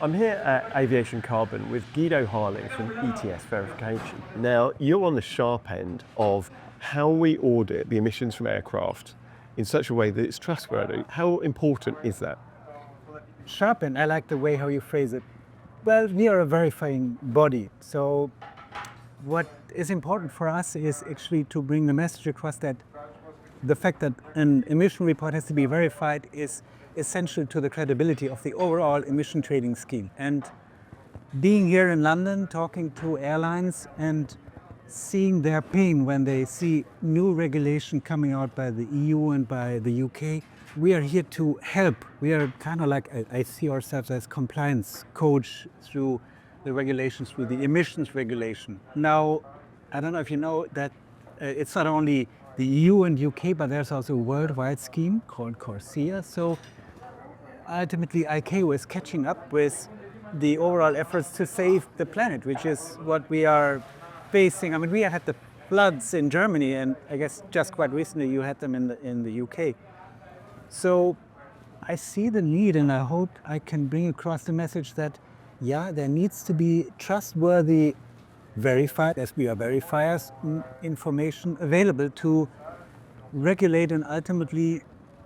I'm here at Aviation Carbon with Guido Harling from ETSverification. Now, you're on the sharp end of how we audit the emissions from aircraft in such a way that it's trustworthy. How important is that? Sharp end, I like the way how you phrase it. Well, we are a verifying body, so what is important for us is actually to bring the message across that the fact that an emission report has to be verified is essential to the credibility of the overall emission trading scheme. And being here in London, talking to airlines and seeing their pain when they see new regulation coming out by the EU and by the UK, we are here to help. We are kind of like, I see ourselves as compliance coach through the regulations, through the emissions regulation. Now, I don't know if you know that it's not only the EU and UK, but there's also a worldwide scheme called CORSIA. So ultimately, ICAO is catching up with the overall efforts to save the planet, which is what we are facing. I mean, we had the floods in Germany, and I guess just quite recently you had them in the UK. So I see the need, and I hope I can bring across the message that, yeah, there needs to be trustworthy, verified, as we are verifiers, information available to regulate and ultimately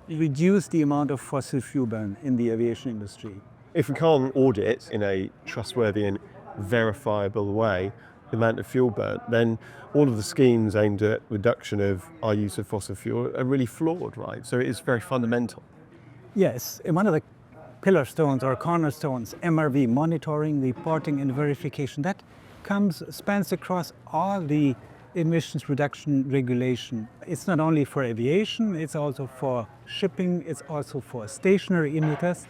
reduce the amount of fossil fuel burn in the aviation industry. If we can't audit in a trustworthy and verifiable way the amount of fuel burnt, then all of the schemes aimed at reduction of our use of fossil fuel are really flawed, right? So it is very fundamental. Yes, and one of the pillar stones or cornerstones, MRV, monitoring, reporting and verification, that spans across all the emissions reduction regulation. It's not only for aviation, it's also for shipping, it's also for stationary emitters.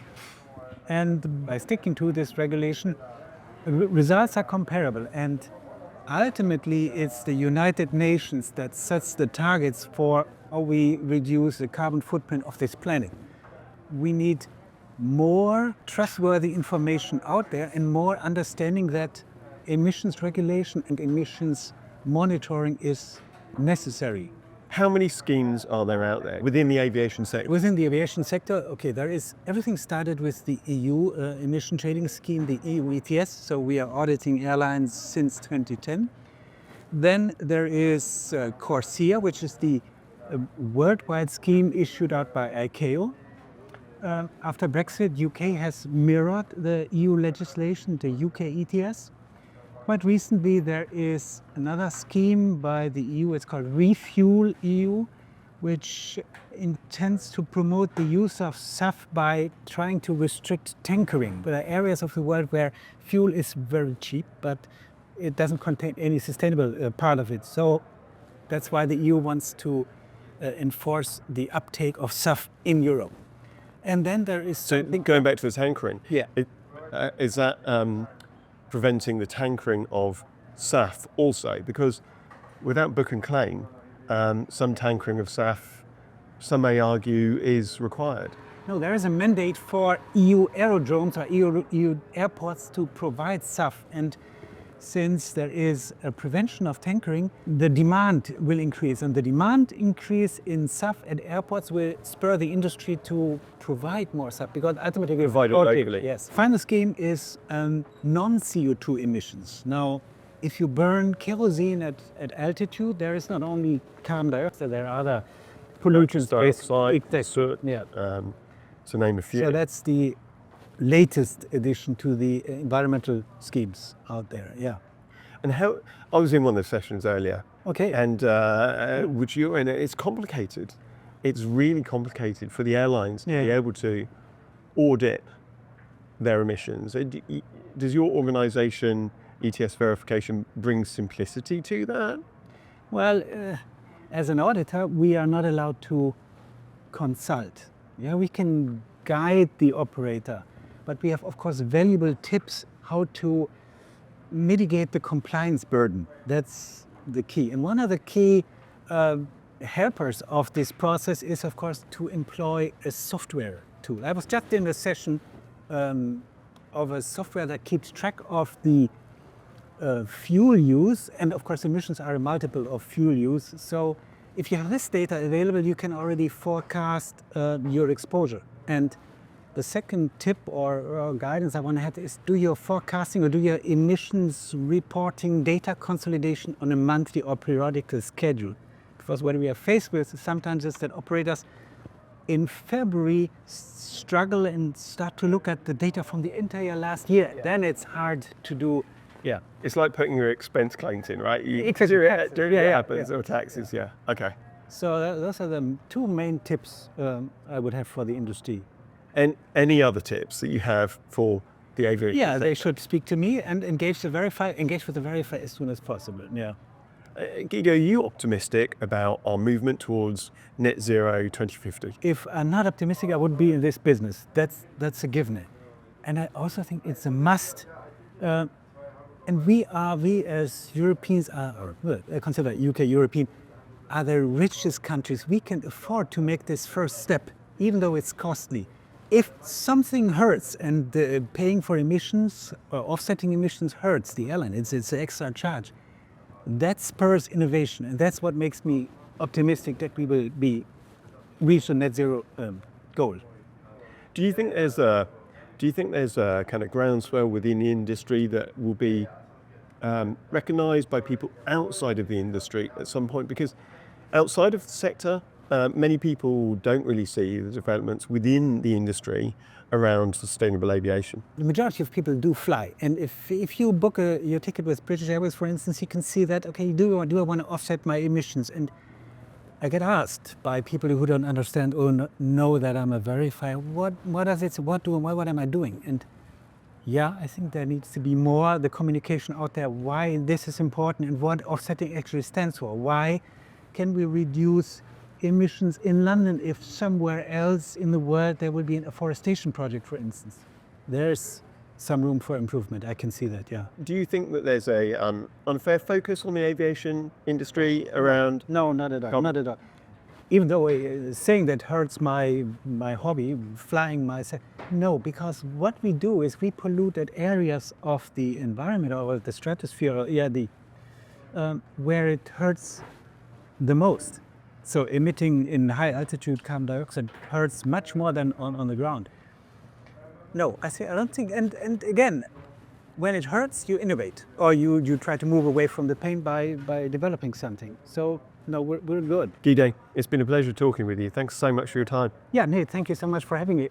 And by sticking to this regulation, results are comparable. And ultimately, it's the United Nations that sets the targets for how we reduce the carbon footprint of this planet. We need more trustworthy information out there and more understanding that emissions regulation and emissions monitoring is necessary. How many schemes are there out there within the aviation sector? Within the aviation sector, okay, everything started with the EU emission trading scheme, the EU ETS, so we are auditing airlines since 2010. Then there is CORSIA, which is the worldwide scheme issued out by ICAO. After Brexit, UK has mirrored the EU legislation, the UK ETS. Quite recently, there is another scheme by the EU, it's called Refuel EU, which intends to promote the use of SAF by trying to restrict tankering. There are areas of the world where fuel is very cheap, but it doesn't contain any sustainable part of it. So that's why the EU wants to enforce the uptake of SAF in Europe. And then there is... So going back to the tankering, yeah. Is that preventing the tankering of SAF also? Because without book and claim, some tankering of SAF, some may argue, is required. No, there is a mandate for EU aerodromes or EU airports to provide SAF. And since there is a prevention of tankering, the demand will increase. And the demand increase in SAF at airports will spur the industry to provide more SAF, because ultimately we provide it locally. Yes. Final scheme is non-CO2 emissions. Now, if you burn kerosene at altitude, there is not only carbon dioxide, there are other pollutants. Soot, yeah. To name a few. So that's the latest addition to the environmental schemes out there, yeah. And how, I was in one of the sessions earlier. Okay. And which you're in, it's complicated. It's really complicated for the airlines to be able to audit their emissions. Does your organization, ETSverification, bring simplicity to that? Well, as an auditor, we are not allowed to consult. Yeah, we can guide the operator, but we have, of course, valuable tips how to mitigate the compliance burden. That's the key. And one of the key helpers of this process is, of course, to employ a software tool. I was just in a session of a software that keeps track of the fuel use, and of course emissions are a multiple of fuel use. So if you have this data available, you can already forecast your exposure. And The second tip or guidance I want to have is do your forecasting or do your emissions reporting data consolidation on a monthly or periodical schedule. Because what we are faced with sometimes is that operators in February struggle and start to look at the data from the entire last year. Yeah. Then it's hard to do. Yeah, it's like putting your expense claims in, right? You Exactly. do it happens, or taxes, yeah. Okay. So those are the two main tips I would have for the industry. And any other tips that you have for the aviation sector? They should speak to me and engage with the verifier as soon as possible. Yeah. Guido, are you optimistic about our movement towards net zero 2050? If I'm not optimistic, I wouldn't be in this business. That's a given. And I also think it's a must. And we as Europeans I consider UK European, are the richest countries. We can afford to make this first step, even though it's costly. If something hurts and paying for emissions or offsetting emissions hurts the airline, it's an extra charge. That spurs innovation, and that's what makes me optimistic that we will reach a net zero goal. Do you think there's a kind of groundswell within the industry that will be recognised by people outside of the industry at some point? Because outside of the sector, many people don't really see the developments within the industry around sustainable aviation. The majority of people do fly, and if you book your ticket with British Airways, for instance, you can see that, okay, do I want to offset my emissions? And I get asked by people who don't understand or know that I'm a verifier, what does it, what am I doing? And yeah, I think there needs to be more the communication out there, why this is important and what offsetting actually stands for. Why can we reduce emissions in London if somewhere else in the world there will be an afforestation project, for instance? There's some room for improvement. I can see that, yeah. Do you think that there's a unfair focus on the aviation industry around? No, not at all. Not at all. Even though saying that hurts my hobby, flying myself. No, because what we do is we pollute at areas of the environment or the stratosphere, where it hurts the most. So emitting in high altitude carbon dioxide hurts much more than on the ground. No, I don't think, and again, when it hurts, you innovate, or you try to move away from the pain by developing something. So no, we're good. Guido, it's been a pleasure talking with you. Thanks so much for your time. Yeah, Nate, thank you so much for having me.